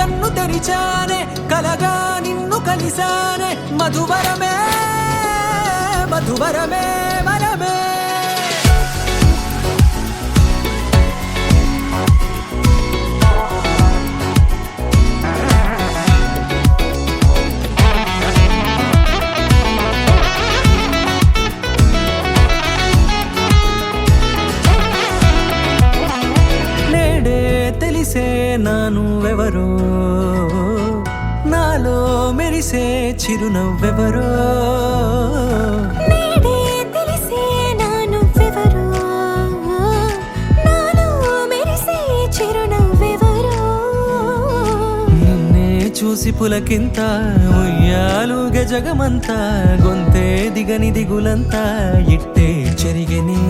కన్ను తెరిచానే కలగా నిన్ను కలిసానే మధువరమే మధువరమే వరమే తెలిసే నానువెవరో నాలో మెరిసే చిరునవ్వెవరో నేడే తెలిసే నానువెవరో నాలో మెరిసే చిరునవ్వెవరో నిన్నే చూసి పులకింత ఉయ్యాలుగ జగమంతా గొంతే దిగని దిగులంతా ఇట్టే చెరిగనే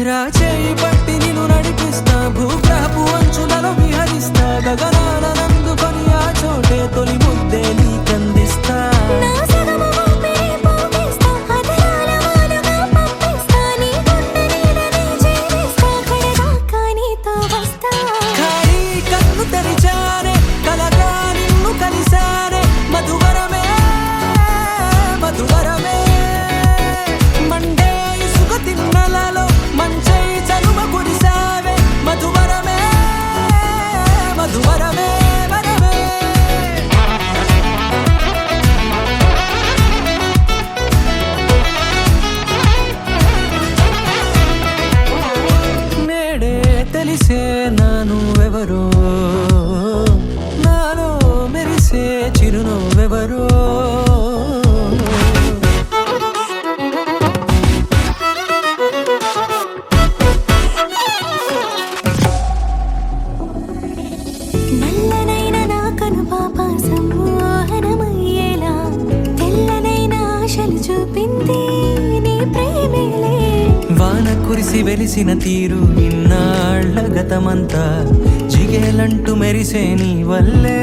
రాచేయి పట్టి నిన్ను నడిపిస్తా భూగ్రహపు అంచులలో విహరిస్తా గగనాల నందుకొని ఆ చోటే తొలి ముద్దే నీకందిస్తా నా సగము ఊపిరి పోగిస్తా అధరాల వాలుగా పంపిస్తా నీ గుండె నీడనే జీవిస్తా కడదాకా నీతో వస్తా ఖాళీ కన్ను తెరిచానే కలగా నిన్ను కలిసానే మధువరమే మధువరమే మండే ఇసుక తిన్నలలో మంచై చలువ కురిసావే మధువరమే మధువరమే వరమే నేడే తెలిసే నానువెవరో నాలో మెరిసే చిరునవ్వెవరో నల్లనైన నా కనుపాప సమ్మోహనమయ్యేలా తెల్లనైన ఆశలు చూపింది నీ ప్రేమేలే వాన కురిసి వెలిసిన తీరు ఇన్నాళ్ల గతమంతా జిగేలంటూ మెరిసే నీ వల్లే